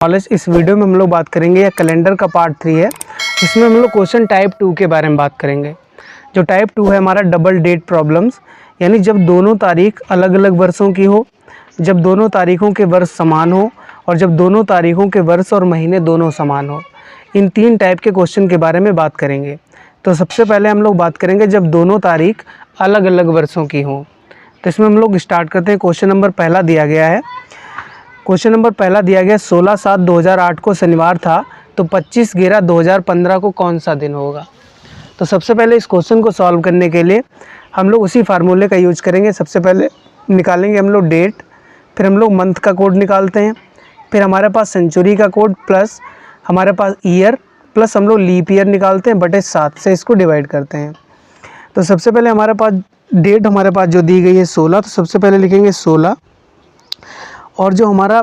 Knowledge. इस video में हम लोग बात करेंगे, या कैलेंडर का पार्ट 3 है। इसमें हम लोग क्वेश्चन टाइप 2 के बारे में बात करेंगे। जो टाइप 2 है हमारा डबल डेट प्रॉब्लम्स, यानी जब दोनों तारीख अलग अलग वर्षों की हो, जब दोनों तारीखों के वर्ष समान हो, और जब दोनों तारीखों के वर्ष और महीने दोनों समान हो। इन 3 टाइप के क्वेश्चन के बारे में बात करेंगे। तो सबसे पहले हम लोग बात करेंगे जब दोनों तारीख अलग अलग वर्षों की हो। तो इसमें हम लोग स्टार्ट करते हैं। क्वेश्चन नंबर पहला दिया गया है। क्वेश्चन नंबर पहला दिया गया 16/7/2008 को शनिवार था, तो 25/11/2015 को कौन सा दिन होगा। तो सबसे पहले इस क्वेश्चन को सॉल्व करने के लिए हम लोग उसी फार्मूले का यूज करेंगे। सबसे पहले निकालेंगे हम लोग डेट, फिर हम लोग मंथ का कोड निकालते हैं, फिर हमारे पास सेंचुरी का कोड, प्लस हमारे पास ईयर, प्लस हम लोग लीप ईयर निकालते हैं बटे 7 से इसको डिवाइड करते हैं। तो सबसे पहले हमारे पास डेट हमारे पास जो दी गई है 16, तो सबसे पहले लिखेंगे 16। और जो हमारा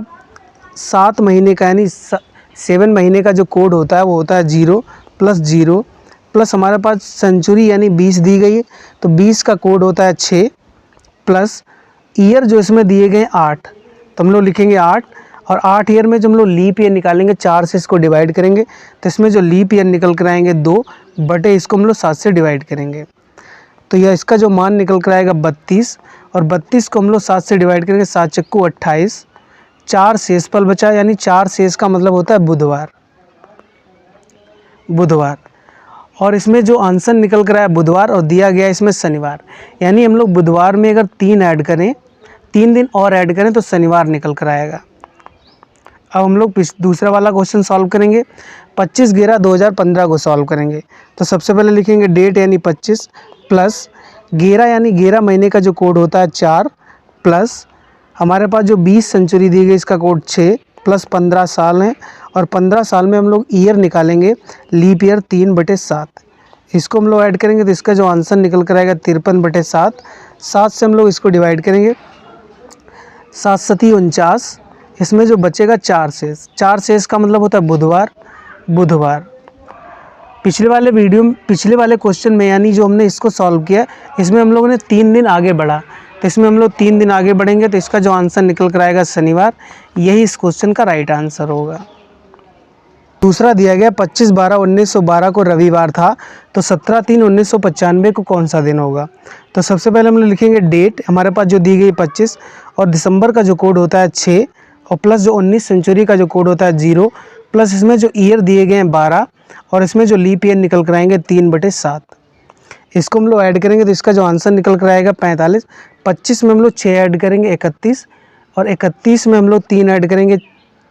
7 महीने का यानी 7 महीने का जो कोड होता है वो होता है 0 + 0, प्लस हमारे पास सेंचुरी यानी 20 दी गई है, तो 20 का कोड होता है 6, प्लस ईयर जो इसमें दिए गए 8, तो हम लोग लिखेंगे 8। और 8 ईयर में जब हम लोग लीप ईयर निकालेंगे 4 से इसको डिवाइड करेंगे, तो इसमें जो लीप ईयर निकल कर आएंगे 2 बटे इसको हम लोग 7 से डिवाइड करेंगे, तो यह इसका जो मान निकल कर आएगा 32। और 32 को हम लोग 7 से डिवाइड करेंगे, 7 चक्कू 28, 4 शेषफल बचा, यानी 4 शेष का मतलब होता है बुधवार। और इसमें जो आंसर निकल कर आया बुधवार, और दिया गया इसमें शनिवार, यानी हम लोग बुधवार में अगर 3 ऐड करें, 3 दिन और ऐड करें तो शनिवार निकल कर आएगा। अब हम लोग दूसरा वाला क्वेश्चन सॉल्व करेंगे। 25/11/2015 को सॉल्व करेंगे। तो सबसे पहले लिखेंगे डेट यानी 25, प्लस 11 यानी 11 महीने का जो कोड होता है 4, प्लस हमारे पास जो 20 सेंचुरी दी गई इसका कोड 6, प्लस 15 साल हैं, और 15 साल में हम लोग ईयर निकालेंगे, लीप ईयर 3/7। इसको हम लोग ऐड करेंगे तो इसका जो आंसर निकल कर आएगा 53/7। 7 से हम लोग इसको डिवाइड करेंगे, 7 सती 49, इसमें जो बचेगा 4 शेष। 4 शेष का मतलब होता है बुधवार। पिछले वाले क्वेश्चन में यानी जो हमने इसको सॉल्व किया, इसमें हम लोगों ने 3 दिन आगे बढ़ा, तो इसमें हम लोग 3 दिन आगे बढ़ेंगे, तो इसका जो आंसर निकल कर आएगा शनिवार। यही इस क्वेश्चन का राइट आंसर होगा। दूसरा दिया गया 25/12/1912 को रविवार था, तो 17/3/1995 को कौन सा दिन होगा। तो सबसे पहले हम लोग लिखेंगे डेट, हमारे पास जो दी गई 25, और दिसंबर का जो कोड होता है 6, और प्लस जो 19 सेंचुरी का जो कोड होता है 0, प्लस इसमें जो ईयर दिए गए हैं 12, और इसमें जो लीप ईयर निकल कर आएंगे 3/7। इसको हम लोग ऐड करेंगे तो इसका जो आंसर निकल कर आएगा 45। 25 में हम लोग 6 ऐड करेंगे 31, और 31 में हम लोग 3 ऐड करेंगे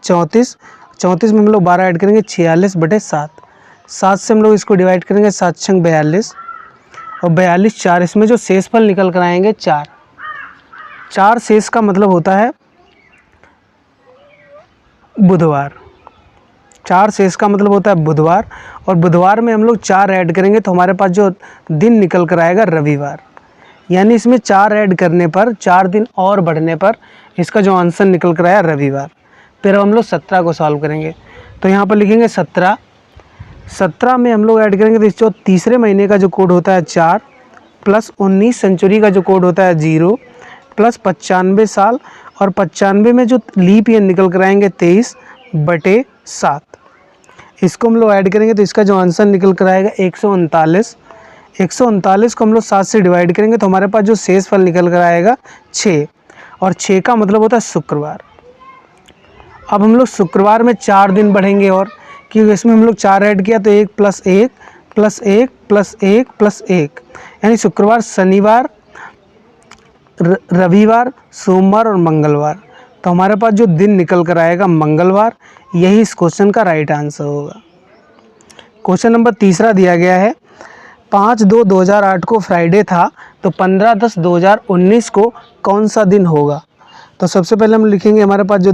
34, 34 में हम लोग 12 ऐड करेंगे 46/7। 7 से हम लोग इसको डिवाइड करेंगे, 7 छंग 42, और 42 4, इसमें जो शेषफल निकल कर आएंगे 4। 4 शेष का मतलब होता है बुधवार। 4 शेष का मतलब होता है बुधवार, और बुधवार में हम लोग 4 ऐड करेंगे तो हमारे पास जो दिन निकल कर आएगा रविवार। यानी इसमें 4 ऐड करने पर, 4 दिन और बढ़ने पर इसका जो आंसर निकल कर आया रविवार। फिर हम लोग 17 को सॉल्व करेंगे। तो यहाँ पर लिखेंगे 17 में हम लोग ऐड करेंगे तो इस जो तीसरे महीने का जो कोड होता है 4, प्लस 19 सेंचुरी का जो कोड होता है 0, प्लस 95 साल, और 95 में जो लीप ईयर निकल कर आएंगे 23/7। इसको हम लोग ऐड करेंगे तो इसका जो आंसर निकल कर आएगा 139। 139 को हम लोग 7 से डिवाइड करेंगे तो हमारे पास जो शेष फल निकल कर आएगा 6, और 6 का मतलब होता है शुक्रवार। अब हम लोग शुक्रवार में 4 दिन बढ़ेंगे, और क्योंकि इसमें हम लोग 4 ऐड किया तो 1 + 1 + 1 + 1 + 1, यानी शुक्रवार, शनिवार, रविवार, सोमवार और मंगलवार। तो हमारे पास जो दिन निकल कर आएगा मंगलवार। यही इस क्वेश्चन का राइट आंसर होगा। क्वेश्चन नंबर तीसरा दिया गया है 5/2/2008 को फ्राइडे था, तो 15/10/2019 को कौन सा दिन होगा। तो सबसे पहले हम लिखेंगे, हमारे पास जो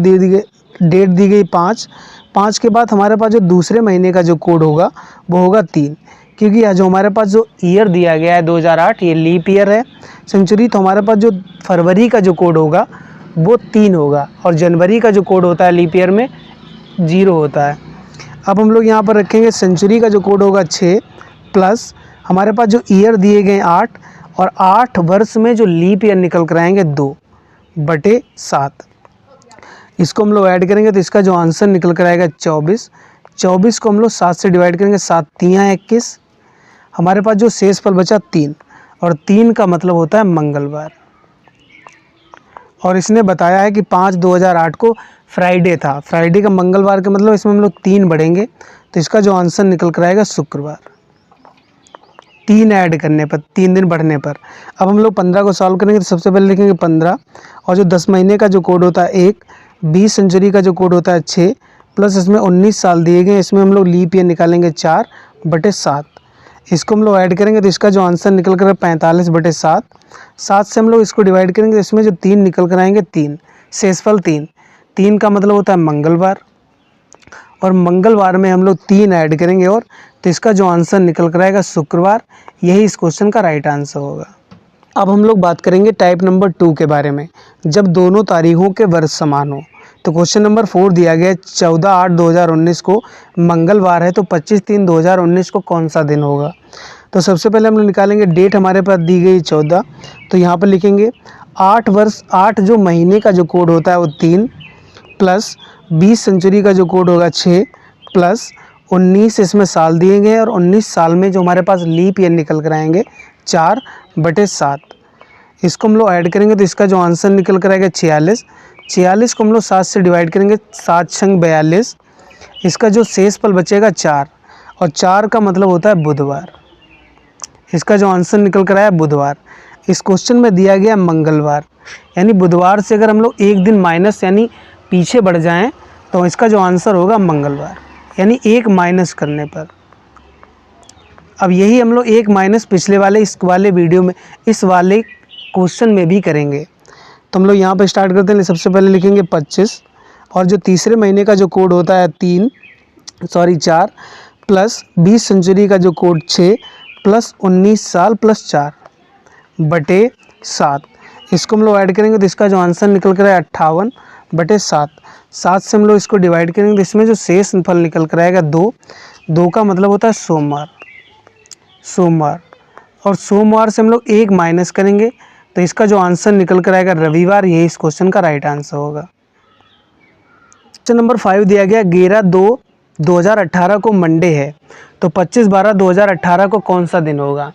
डेट दी गई 5 के बाद हमारे पास जो दूसरे महीने का जो कोड होगा वो होगा 3, क्योंकि यह जो हमारे पास जो ईयर दिया गया है 2008, ये लीप ईयर है। सेंचुरी, तो हमारे पास जो फरवरी का जो कोड होगा वो 3 होगा, और जनवरी का जो कोड होता है लीप ईयर में 0 होता है। अब हम लोग यहाँ पर रखेंगे सेंचुरी का जो कोड होगा 6, प्लस हमारे पास जो ईयर दिए गए 8, और 8 वर्ष में जो लीप ईयर निकल कर आएंगे 2/7। इसको हम लोग ऐड करेंगे तो इसका जो आंसर निकल कर आएगा 24। 24 को हम लोग 7 से डिवाइड करेंगे, 7 तियाँ 21। हमारे पास जो शेष फल बचा 3, और 3 का मतलब होता है मंगलवार। और इसने बताया है कि 5/2008 को फ्राइडे था, फ्राइडे का मंगलवार का मतलब इसमें हम लोग 3 बढ़ेंगे तो इसका जो आंसर निकल कर आएगा शुक्रवार। 3 ऐड करने पर, 3 दिन बढ़ने पर। अब हम लोग 15 को सॉल्व करेंगे तो सबसे पहले लिखेंगे 15, और जो 10 महीने का जो कोड होता है 1, 20 सेंचुरी का जो कोड होता है 6, प्लस इसमें 19 साल दिए गए, इसमें हम लोग लीप ईयर निकालेंगे 4/7। इसको हम लोग ऐड करेंगे तो इसका जो आंसर निकल कर 45/7। 7 से हम लोग इसको डिवाइड करेंगे तो इसमें जो 3 निकल कर आएंगे 3, शेषफल 3। 3 का मतलब होता है मंगलवार, और मंगलवार में हम लोग 3 ऐड करेंगे और तो इसका जो आंसर निकल कर आएगा शुक्रवार। यही इस क्वेश्चन का राइट आंसर होगा। अब हम लोग बात करेंगे टाइप नंबर 2 के बारे में, जब दोनों तारीखों के वर्ष समान हो। तो क्वेश्चन नंबर 4 दिया गया है 14/8/2019 को मंगलवार है, तो 25/3/2019 को कौन सा दिन होगा। तो सबसे पहले हम लोग निकालेंगे डेट, हमारे पास दी गई 14, तो यहाँ पर लिखेंगे 8 वर्ष, 8 जो महीने का जो कोड होता है वो 3, प्लस 20 सेंचुरी का जो कोड होगा 6, प्लस 19 इसमें साल दिए गए, और 19 साल में जो हमारे पास लीप ईयर निकल कर आएंगे 4/7। इसको हम लोग ऐड करेंगे तो इसका जो आंसर निकल कर आएगा 46। 46 को हम लोग 7 से डिवाइड करेंगे, 7 छंग 42। इसका जो शेष फल बचेगा 4, और 4 का मतलब होता है बुधवार। इसका जो आंसर निकल कर आया बुधवार। इस क्वेश्चन में दिया गया मंगलवार, यानी बुधवार से अगर हम लोग एक दिन माइनस यानी पीछे बढ़ जाएं तो इसका जो आंसर होगा मंगलवार, यानी 1 माइनस करने पर। अब यही हम लोग 1 माइनस पिछले वाले इस वाले वीडियो में, इस वाले क्वेश्चन में भी करेंगे। तो हम लोग यहाँ पर स्टार्ट करते हैं। सबसे पहले लिखेंगे 25, और जो तीसरे महीने का जो कोड होता है 4, प्लस 20 सेंचुरी का जो कोड 6, प्लस 19 साल प्लस 4/7। इसको हम लोग ऐड करेंगे तो इसका जो आंसर निकल कर आएगा 58/7। 7 से हम लोग इसको डिवाइड करेंगे तो इसमें जो शेष फल निकल कर आएगा 2 का मतलब होता है सोमवार। और सोमवार से हम लोग 1 माइनस करेंगे तो इसका जो आंसर निकल कर आएगा रविवार। यही इस क्वेश्चन का राइट आंसर होगा। क्वेश्चन नंबर 5 दिया गया 11/2/2018 को मंडे है, तो 25/12/2018 को कौन सा दिन होगा।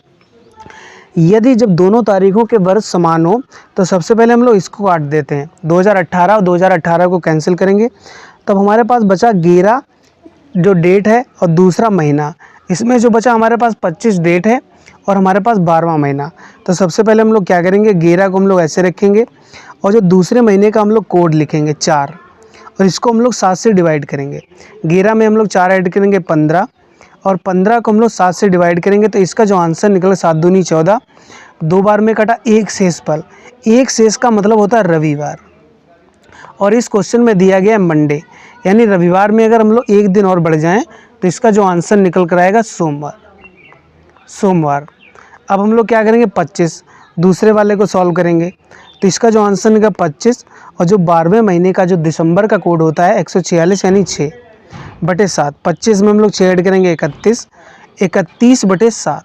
यदि जब दोनों तारीखों के वर्ष समान हो तो सबसे पहले हम लोग इसको काट देते हैं, 2018 और 2018 को कैंसिल करेंगे, तब हमारे पास बचा 11 जो डेट है और दूसरा महीना। इसमें जो बचा हमारे पास 25 डेट है और हमारे पास 12वां महीना। तो सबसे पहले हम लोग क्या करेंगे, 11 को हम लोग ऐसे रखेंगे, और जो दूसरे महीने का हम लोग कोड लिखेंगे 4, और इसको हम लोग 7 से डिवाइड करेंगे। 11 में हम लोग 4 ऐड करेंगे 15, और 15 को हम लोग 7 से डिवाइड करेंगे तो इसका जो आंसर निकला 7 दूनी 14। 2 बार में कटा 1 शेष फल, 1 शेष का मतलब होता है रविवार, और इस क्वेश्चन में दिया गया है मंडे, यानी रविवार में अगर हम लोग 1 दिन और बढ़ जाएं तो इसका जो आंसर निकल कर आएगा सोमवार। अब हम लोग क्या करेंगे, 25 दूसरे वाले को सॉल्व करेंगे तो इसका जो आंसर निकला 25, और जो 12वें महीने का जो दिसंबर का कोड होता है 146 यानी 6/7। 25 में हम लोग 6 ऐड करेंगे 31/7।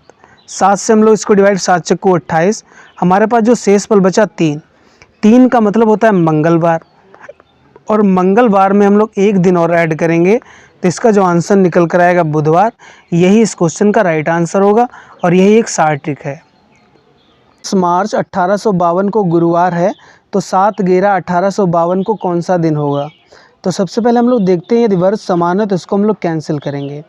7 से हम लोग इसको डिवाइड, 7 चक्कू 28। हमारे पास जो शेष फल बचा 3 का मतलब होता है मंगलवार, और मंगलवार में हम लोग 1 दिन और ऐड करेंगे तो इसका जो आंसर निकल कर आएगा बुधवार। यही इस क्वेश्चन का राइट आंसर होगा, और यही एक शार्ट ट्रिक है। 10 मार्च 1852 को गुरुवार है, तो 7/11/1852 को कौन सा दिन होगा। तो सबसे पहले हम लोग देखते हैं, यदि वर्ष समान है तो इसको हम लोग कैंसिल करेंगे।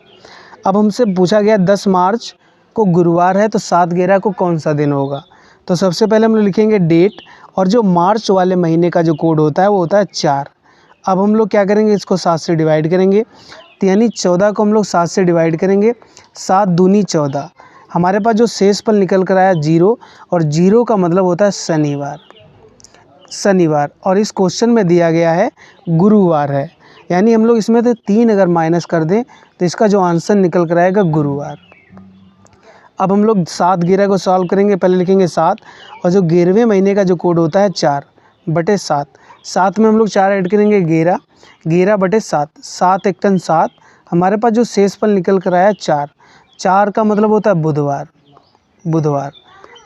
अब हमसे पूछा गया 10 मार्च को गुरुवार है तो 7/11 को कौन सा दिन होगा। तो सबसे पहले हम लोग लिखेंगे डेट, और जो मार्च वाले महीने का जो कोड होता है वो होता है 4। अब हम लोग क्या करेंगे, इसको 7 से डिवाइड करेंगे, तो यानी 14 को हम लोग 7 से डिवाइड करेंगे, 7 दूनी 14। हमारे पास जो शेष फल निकल कर आया 0, और 0 का मतलब होता है शनिवार, और इस क्वेश्चन में दिया गया है गुरुवार है, यानी हम लोग इसमें से 3 अगर माइनस कर दें तो इसका जो आंसर निकल कर आएगा गुरुवार। अब हम लोग 7/11 को सॉल्व करेंगे। पहले लिखेंगे 7, और जो 11वें महीने का जो कोड होता है 4/7। 7 में हम लोग 4 ऐड करेंगे 11/7। 7 × 7। हमारे पास जो शेष फल निकल कर आया 4 का मतलब होता है बुधवार।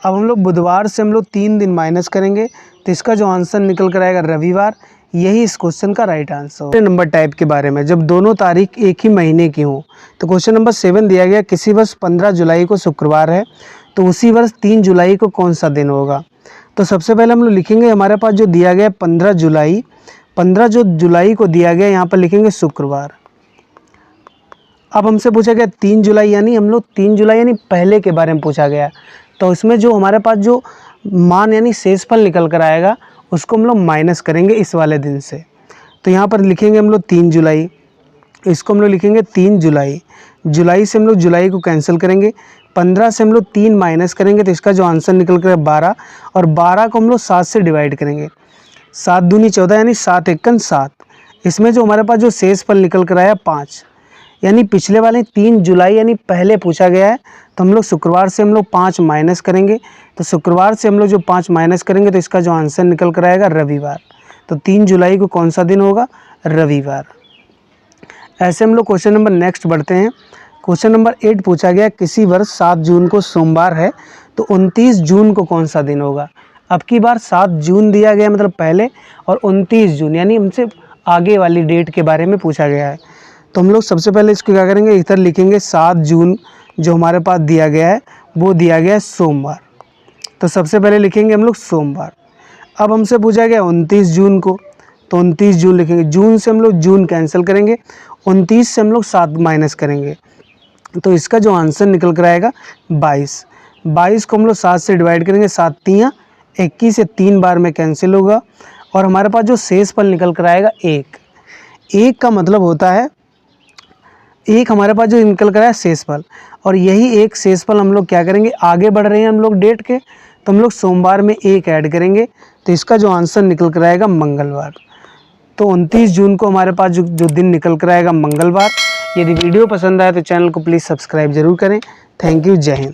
अब हम लोग बुधवार से हम लोग 3 दिन माइनस करेंगे तो इसका जो आंसर निकल कर आएगा रविवार। यही इस क्वेश्चन का राइट आंसर है। नंबर टाइप के बारे में, जब दोनों तारीख एक ही महीने की हो, तो क्वेश्चन नंबर 7 दिया गया किसी वर्ष 15 जुलाई को शुक्रवार है तो उसी वर्ष 3 जुलाई को कौन सा दिन होगा। तो सबसे पहले हम लोग लिखेंगे, हमारे पास जो दिया गया 15 जुलाई, 15 जो जुलाई को दिया गया यहाँ पर लिखेंगे शुक्रवार। अब हमसे पूछा गया 3 जुलाई, यानी हम लोग 3 जुलाई यानी पहले के बारे में पूछा गया, तो इसमें जो हमारे पास जो मान यानी शेषफल निकल कर आएगा उसको हम लोग माइनस करेंगे इस वाले दिन से। तो यहाँ पर लिखेंगे हम लोग 3 जुलाई, इसको हम लोग लिखेंगे 3 जुलाई। जुलाई से हम लोग जुलाई को कैंसिल करेंगे, 15 से हम लोग 3 माइनस करेंगे तो इसका जो आंसर निकल कर 12, और 12 को हम लोग 7 से डिवाइड करेंगे, 7 दूनी 14 यानी 7 एकन 7। इसमें जो हमारे पास जो शेषफल निकल कर आया 5, यानी पिछले वाले 3 जुलाई यानी पहले पूछा गया है, तो हम लोग शुक्रवार से हम लोग 5 माइनस करेंगे, तो शुक्रवार से हम लोग जो 5 माइनस करेंगे तो इसका जो आंसर निकल कर आएगा रविवार। तो 3 जुलाई को कौन सा दिन होगा, रविवार। ऐसे हम लोग क्वेश्चन नंबर नेक्स्ट बढ़ते हैं। क्वेश्चन नंबर 8 पूछा गया किसी वर्ष 7 जून को सोमवार है तो 29 जून को कौन सा दिन होगा। अब की बार 7 जून दिया गया मतलब पहले, और 29 जून यानी हमसे आगे वाली डेट के बारे में पूछा गया है। तो हम लोग सबसे पहले इसको क्या करेंगे, इधर लिखेंगे 7 जून जो हमारे पास दिया गया है वो दिया गया है सोमवार, तो सबसे पहले लिखेंगे हम लोग सोमवार। अब हमसे पूछा गया 29 जून को, तो 29 जून लिखेंगे, जून से हम लोग जून कैंसिल करेंगे, 29 से हम लोग 7 माइनस करेंगे, तो इसका जो आंसर निकल कर आएगा 22। 22 को हम लोग 7 से डिवाइड करेंगे, 7 तियाँ 21 से 3 बार में कैंसिल होगा, और हमारे पास जो शेषफल निकल कर आएगा 1। 1 का मतलब होता है, एक हमारे पास जो निकल कर आया शेषफल, और यही एक शेषफल हम लोग क्या करेंगे, आगे बढ़ रहे हैं हम लोग डेट के, तो हम लोग सोमवार में 1 ऐड करेंगे, तो इसका जो आंसर निकल कर आएगा मंगलवार। तो 29 जून को हमारे पास जो दिन निकल कर आएगा मंगलवार। यदि वीडियो पसंद आए तो चैनल को प्लीज़ सब्सक्राइब जरूर करें। थैंक यू, जय हिंद।